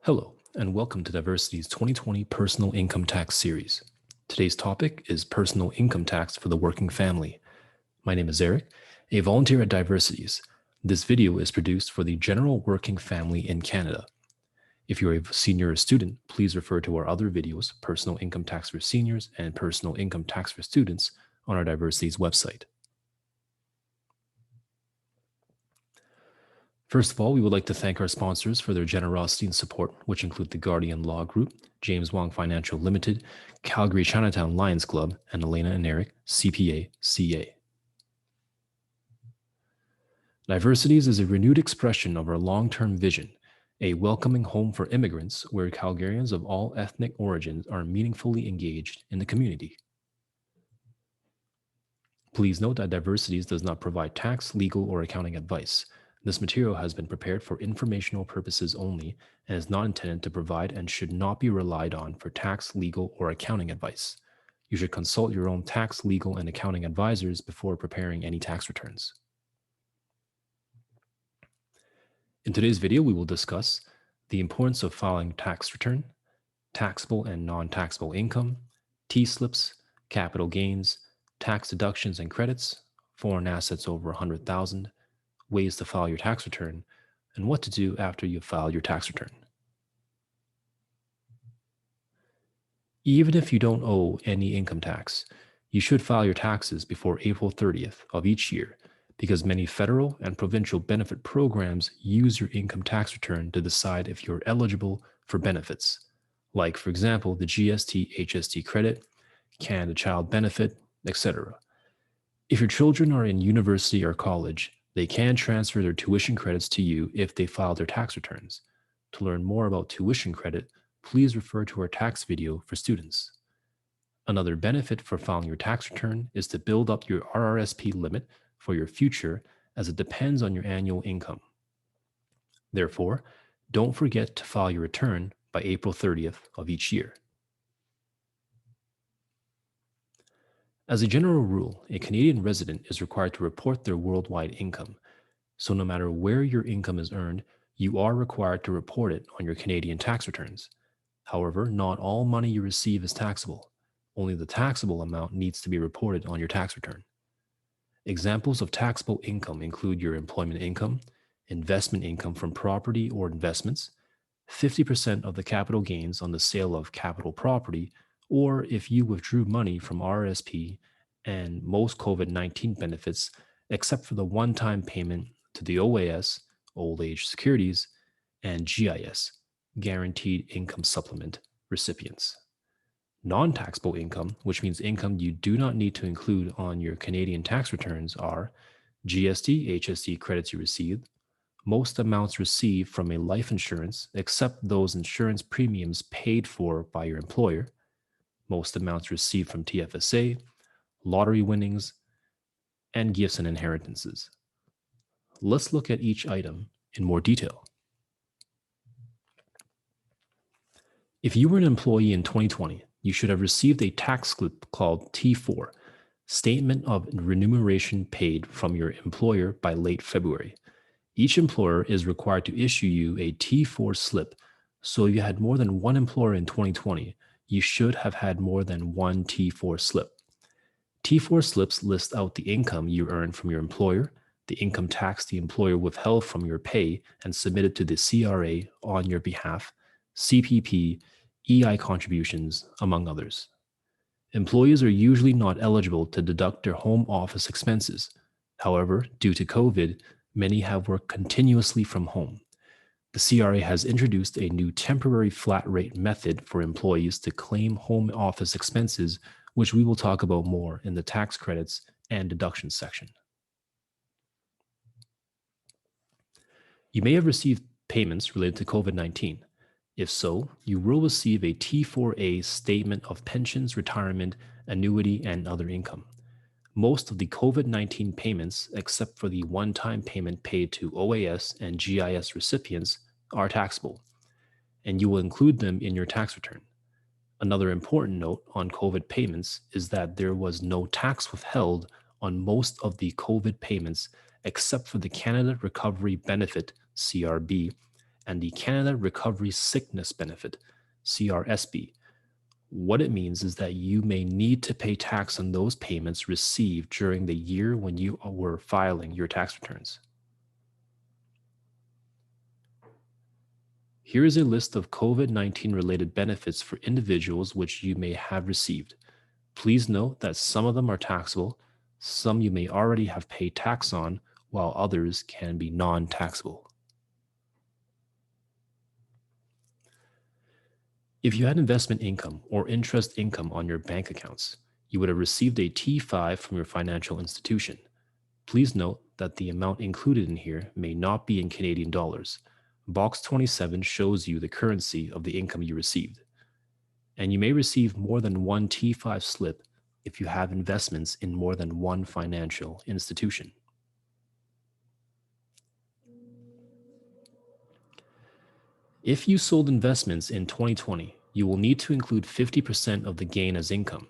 Hello, and welcome to Diversity's 2020 Personal Income Tax Series. Today's topic is personal income tax for the working family. My name is Eric, a volunteer at Diversities. This video is produced for the general working family in Canada. If you're a senior or student, please refer to our other videos, Personal Income Tax for Seniors and Personal Income Tax for Students, on our Diversities website. First of all, we would like to thank our sponsors for their generosity and support, which include the Guardian Law Group, James Wong Financial Limited, Calgary Chinatown Lions Club, and Elena and Eric, CPA, CA. Diversities is a renewed expression of our long-term vision, a welcoming home for immigrants where Calgarians of all ethnic origins are meaningfully engaged in the community. Please note that Diversities does not provide tax, legal, or accounting advice. This material has been prepared for informational purposes only and is not intended to provide and should not be relied on for tax, legal, or accounting advice. You should consult your own tax, legal, and accounting advisors before preparing any tax returns. In today's video, we will discuss the importance of filing tax return, taxable and non-taxable income, T-slips, capital gains, tax deductions and credits, foreign assets over $100,000, ways to file your tax return, and what to do after you've filed your tax return. Even if you don't owe any income tax, you should file your taxes before April 30th of each year because many federal and provincial benefit programs use your income tax return to decide if you're eligible for benefits, like, for example, the GST/HST credit, Canada Child Benefit, etc. If your children are in university or college, they can transfer their tuition credits to you if they file their tax returns. To learn more about tuition credit, please refer to our tax video for students. Another benefit for filing your tax return is to build up your RRSP limit for your future as it depends on your annual income. Therefore, don't forget to file your return by April 30th of each year. As a general rule, a Canadian resident is required to report their worldwide income. So no matter where your income is earned, you are required to report it on your Canadian tax returns. However, not all money you receive is taxable. Only the taxable amount needs to be reported on your tax return. Examples of taxable income include your employment income, investment income from property or investments, 50% of the capital gains on the sale of capital property, or if you withdrew money from RRSP and most COVID-19 benefits, except for the one-time payment to the OAS, Old Age Securities, and GIS, Guaranteed Income Supplement recipients. Non-taxable income, which means income you do not need to include on your Canadian tax returns, are GST/HST credits you received, most amounts received from a life insurance except those insurance premiums paid for by your employer, most amounts received from TFSA, lottery winnings, and gifts and inheritances. Let's look at each item in more detail. If you were an employee in 2020, you should have received a tax slip called T4, Statement of Remuneration Paid from your employer by late February. Each employer is required to issue you a T4 slip, so if you had more than one employer in 2020, you should have had more than one T4 slip. T4 slips list out the income you earned from your employer, the income tax the employer withheld from your pay and submitted to the CRA on your behalf, Cpp Ei Contributions, among others. Employees are usually not eligible to deduct their home office expenses. However, due to COVID, many have worked continuously from home. The CRA has introduced a new temporary flat rate method for employees to claim home office expenses, which we will talk about more in the tax credits and deductions section. You may have received payments related to COVID-19. If so, you will receive a T4A statement of pensions, retirement, annuity, and other income. Most of the COVID-19 payments, except for the one-time payment paid to OAS and GIS recipients, are taxable, and you will include them in your tax return. Another important note on COVID payments is that there was no tax withheld on most of the COVID payments except for the Canada Recovery Benefit, CRB, and the Canada Recovery Sickness Benefit, CRSB. What it means is that you may need to pay tax on those payments received during the year when you were filing your tax returns. Here is a list of COVID-19 related benefits for individuals which you may have received. Please note that some of them are taxable, some you may already have paid tax on, while others can be non-taxable. If you had investment income or interest income on your bank accounts, you would have received a T5 from your financial institution. Please note that the amount included in here may not be in Canadian dollars. Box 27 shows you the currency of the income you received. And you may receive more than one T5 slip if you have investments in more than one financial institution. If you sold investments in 2020, you will need to include 50% of the gain as income.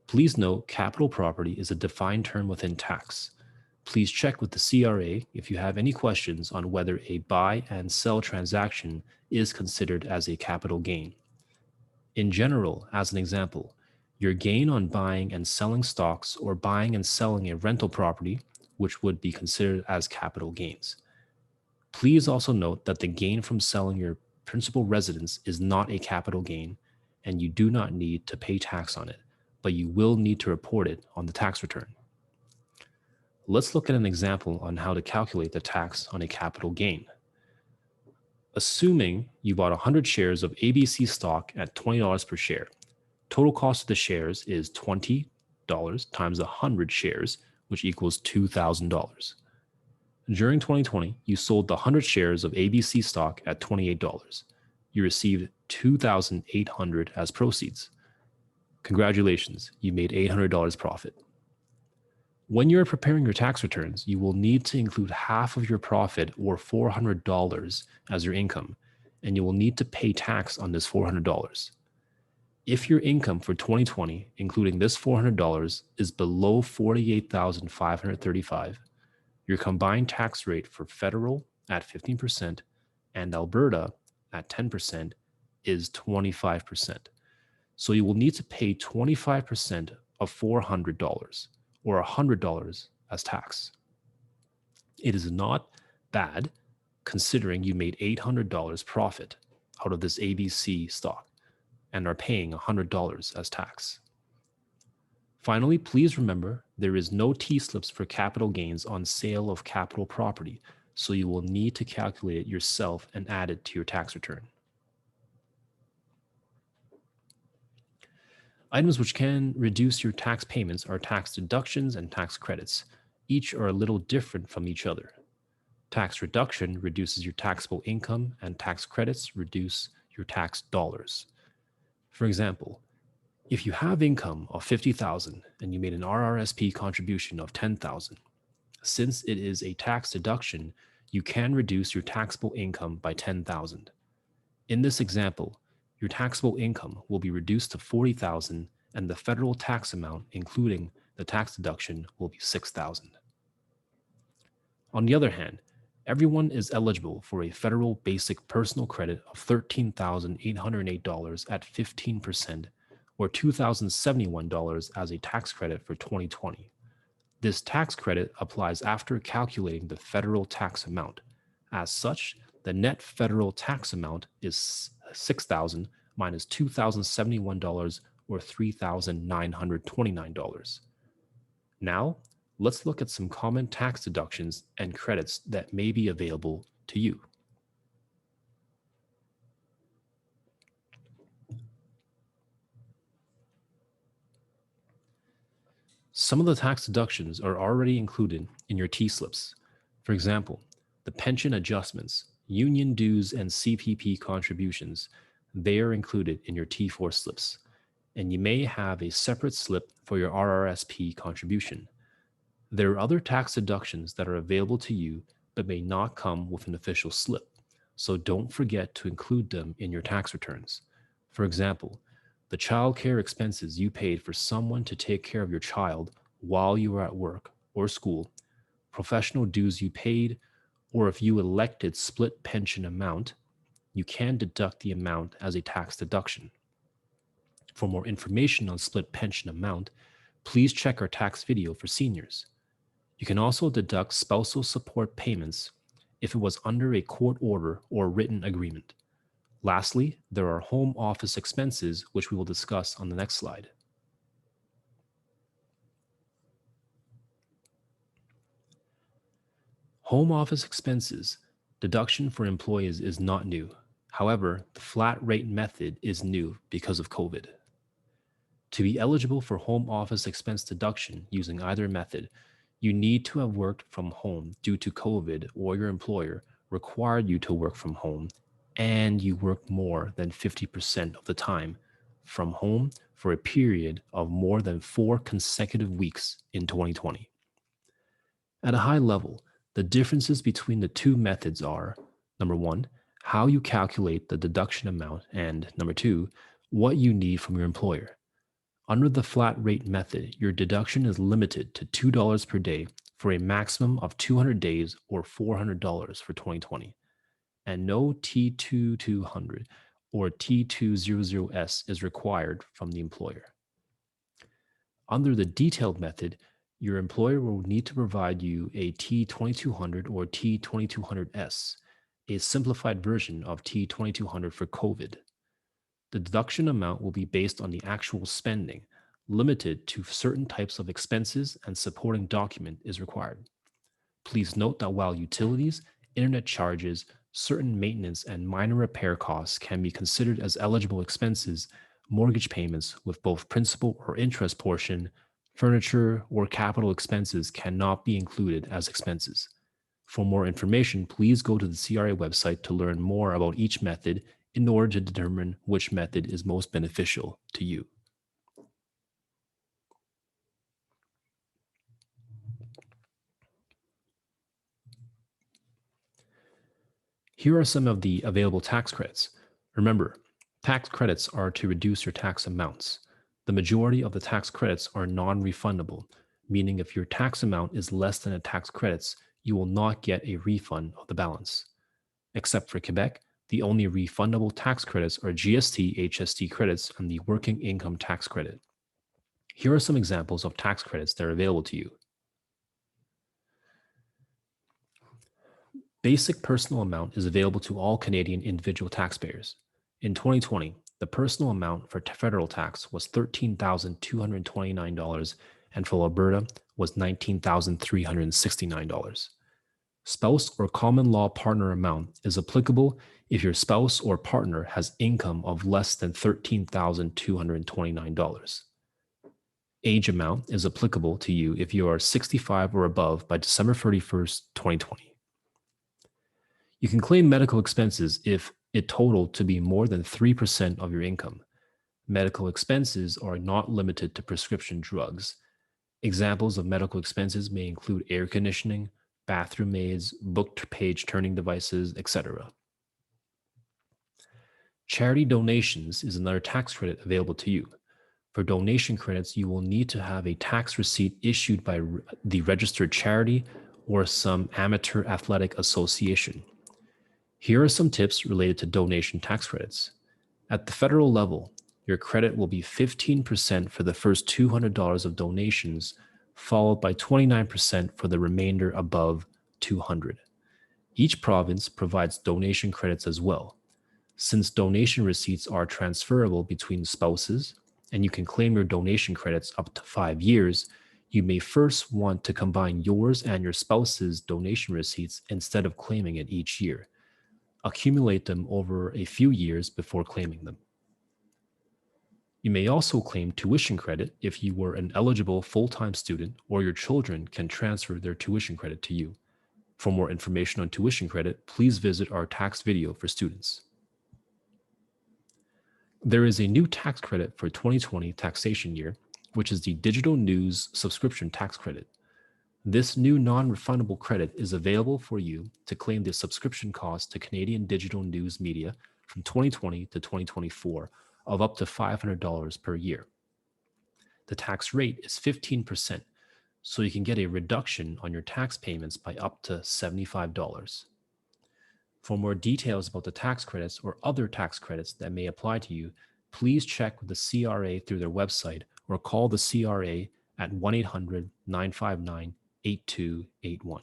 Please note capital property is a defined term within tax. Please check with the CRA if you have any questions on whether a buy and sell transaction is considered as a capital gain. In general, as an example, your gain on buying and selling stocks or buying and selling a rental property, which would be considered as capital gains. Please also note that the gain from selling your principal residence is not a capital gain, and you do not need to pay tax on it, but you will need to report it on the tax return. Let's look at an example on how to calculate the tax on a capital gain. Assuming you bought 100 shares of ABC stock at $20 per share, total cost of the shares is $20 times 100 shares, which equals $2,000. During 2020, you sold the 100 shares of ABC stock at $28. You received $2,800 as proceeds. Congratulations, you made $800 profit. When you are preparing your tax returns, you will need to include half of your profit or $400 as your income, and you will need to pay tax on this $400. If your income for 2020, including this $400, is below $48,535, your combined tax rate for federal at 15% and Alberta at 10% is 25%. So you will need to pay 25% of $400 or $100 as tax. It is not bad considering you made $800 profit out of this ABC stock and are paying $100 as tax. Finally, please remember there is no T-slips for capital gains on sale of capital property, so you will need to calculate it yourself and add it to your tax return. Items which can reduce your tax payments are tax deductions and tax credits. Each are a little different from each other. Tax reduction reduces your taxable income, and tax credits reduce your tax dollars. For example, if you have income of $50,000 and you made an RRSP contribution of $10,000, since it is a tax deduction, you can reduce your taxable income by $10,000. In this example, your taxable income will be reduced to $40,000 and the federal tax amount, including the tax deduction, will be $6,000. On the other hand, everyone is eligible for a federal basic personal credit of $13,808 at 15%, or $2,071 as a tax credit for 2020. This tax credit applies after calculating the federal tax amount. As such, the net federal tax amount is $6,000 minus $2,071 or $3,929. Now, let's look at some common tax deductions and credits that may be available to you. Some of the tax deductions are already included in your T-slips. For example, the pension adjustments, union dues, and CPP contributions, they are included in your T4 slips, and you may have a separate slip for your RRSP contribution. There are other tax deductions that are available to you but may not come with an official slip, so don't forget to include them in your tax returns. For example, the child care expenses you paid for someone to take care of your child while you were at work or school, professional dues you paid, or if you elected split pension amount, you can deduct the amount as a tax deduction. For more information on split pension amount, please check our tax video for seniors. You can also deduct spousal support payments if it was under a court order or written agreement. Lastly, there are home office expenses, which we will discuss on the next slide. Home office expenses deduction for employees is not new. However, the flat rate method is new because of COVID. To be eligible for home office expense deduction using either method, you need to have worked from home due to COVID or your employer required you to work from home and you work more than 50% of the time from home for a period of more than 4 consecutive weeks in 2020. At a high level, the differences between the two methods are number one, how you calculate the deduction amount, and number two, what you need from your employer. Under the flat rate method, your deduction is limited to $2 per day for a maximum of 200 days or $400 for 2020, and no T2200 or T200S is required from the employer. Under the detailed method, your employer will need to provide you a T2200 or T2200S, a simplified version of T2200 for COVID. The deduction amount will be based on the actual spending, limited to certain types of expenses, and supporting document is required. Please note that while utilities, internet charges, certain maintenance, and minor repair costs can be considered as eligible expenses, mortgage payments with both principal or interest portion, furniture, or capital expenses cannot be included as expenses. For more information, please go to the CRA website to learn more about each method in order to determine which method is most beneficial to you. Here are some of the available tax credits. Remember, tax credits are to reduce your tax amounts. The majority of the tax credits are non-refundable, meaning if your tax amount is less than the tax credits, you will not get a refund of the balance. Except for Quebec, the only refundable tax credits are GST, HST credits, and the Working Income Tax Credit. Here are some examples of tax credits that are available to you. Basic personal amount is available to all Canadian individual taxpayers. In 2020, the personal amount for federal tax was $13,229, and for Alberta was $19,369. Spouse or common law partner amount is applicable if your spouse or partner has income of less than $13,229. Age amount is applicable to you if you are 65 or above by December 31st, 2020. You can claim medical expenses if it totaled to be more than 3% of your income. Medical expenses are not limited to prescription drugs. Examples of medical expenses may include air conditioning, bathroom aids, book page turning devices, etc. Charity donations is another tax credit available to you. For donation credits, you will need to have a tax receipt issued by the registered charity or some amateur athletic association. Here are some tips related to donation tax credits. At the federal level, your credit will be 15% for the first $200 of donations, followed by 29% for the remainder above $200. Each province provides donation credits as well. Since donation receipts are transferable between spouses, and you can claim your donation credits up to 5 years, you may first want to combine yours and your spouse's donation receipts instead of claiming it each year. Accumulate them over a few years before claiming them. You may also claim tuition credit if you were an eligible full-time student or your children can transfer their tuition credit to you. For more information on tuition credit, please visit our tax video for students. There is a new tax credit for 2020 taxation year, which is the Digital News Subscription Tax Credit. This new non-refundable credit is available for you to claim the subscription cost to Canadian digital news media from 2020 to 2024 of up to $500 per year. The tax rate is 15%, so you can get a reduction on your tax payments by up to $75. For more details about the tax credits or other tax credits that may apply to you, please check with the CRA through their website or call the CRA at 1-800-959-8281.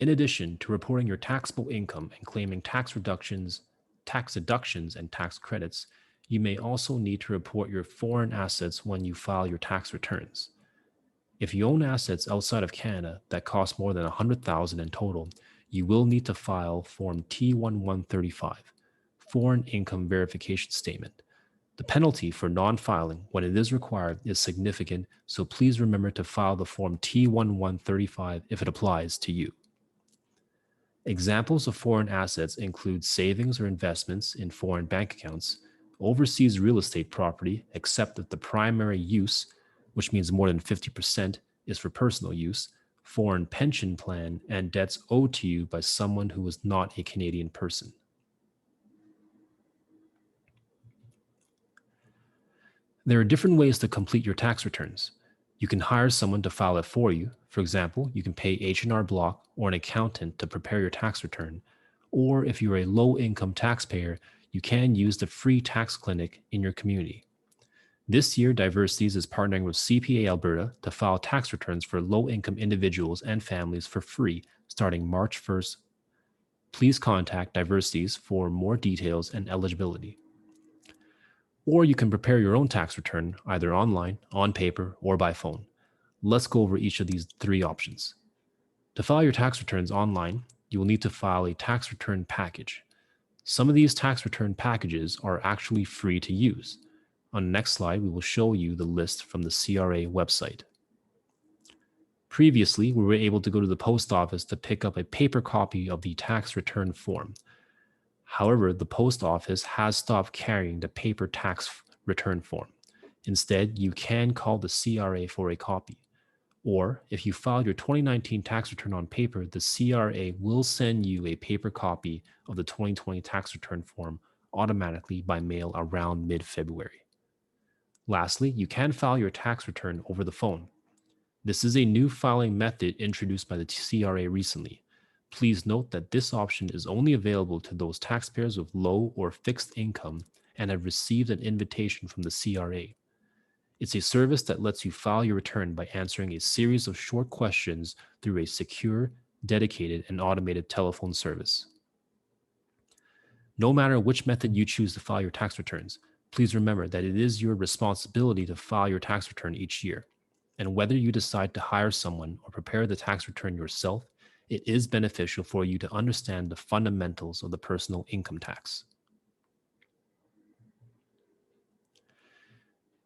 In addition to reporting your taxable income and claiming tax reductions, tax deductions, and tax credits, you may also need to report your foreign assets when you file your tax returns. If you own assets outside of Canada that cost more than $100,000 in total, you will need to file Form T1135, Foreign Income Verification Statement. The penalty for non-filing when it is required is significant, so please remember to file the Form T1135 if it applies to you. Examples of foreign assets include savings or investments in foreign bank accounts, overseas real estate property, except that the primary use, which means more than 50%, is for personal use, foreign pension plan, and debts owed to you by someone who is not a Canadian person. There are different ways to complete your tax returns. You can hire someone to file it for you. For example, you can pay H&R Block or an accountant to prepare your tax return. Or if you're a low-income taxpayer, you can use the free tax clinic in your community. This year, Diversities is partnering with CPA Alberta to file tax returns for low-income individuals and families for free starting March 1st. Please contact Diversities for more details and eligibility. Or you can prepare your own tax return either online, on paper, or by phone. Let's go over each of these three options. To file your tax returns online, you will need to file a tax return package. Some of these tax return packages are actually free to use. On the next slide, we will show you the list from the CRA website. Previously, we were able to go to the post office to pick up a paper copy of the tax return form. However, the post office has stopped carrying the paper tax return form. Instead, you can call the CRA for a copy. Or, if you filed your 2019 tax return on paper, the CRA will send you a paper copy of the 2020 tax return form automatically by mail around mid-February. Lastly, you can file your tax return over the phone. This is a new filing method introduced by the CRA recently. Please note that this option is only available to those taxpayers with low or fixed income and have received an invitation from the CRA. It's a service that lets you file your return by answering a series of short questions through a secure, dedicated, and automated telephone service. No matter which method you choose to file your tax returns, please remember that it is your responsibility to file your tax return each year. And whether you decide to hire someone or prepare the tax return yourself, it is beneficial for you to understand the fundamentals of the personal income tax.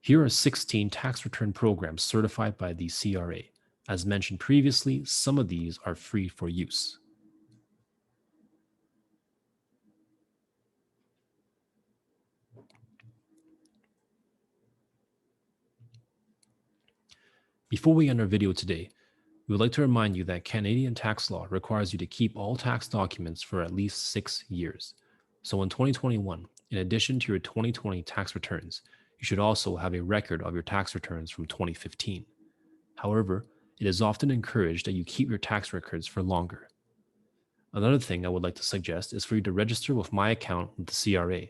Here are 16 tax return programs certified by the CRA. As mentioned previously, some of these are free for use. Before we end our video today, we would like to remind you that Canadian tax law requires you to keep all tax documents for at least 6 years. So in 2021, in addition to your 2020 tax returns, you should also have a record of your tax returns from 2015. However, it is often encouraged that you keep your tax records for longer. Another thing I would like to suggest is for you to register with My Account with the CRA.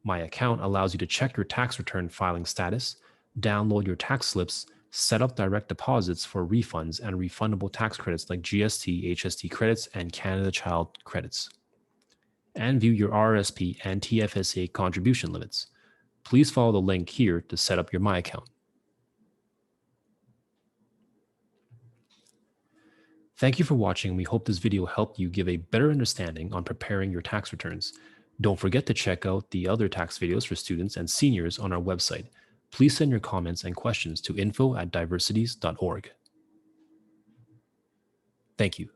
My Account allows you to check your tax return filing status, download your tax slips, set up direct deposits for refunds and refundable tax credits like GST, HST credits, and Canada Child credits, and view your RRSP and TFSA contribution limits. Please follow the link here to set up your My Account. Thank you for watching, and we hope this video helped you give a better understanding on preparing your tax returns. Don't forget to check out the other tax videos for students and seniors on our website. Please send your comments and questions to info@diversities.org. Thank you.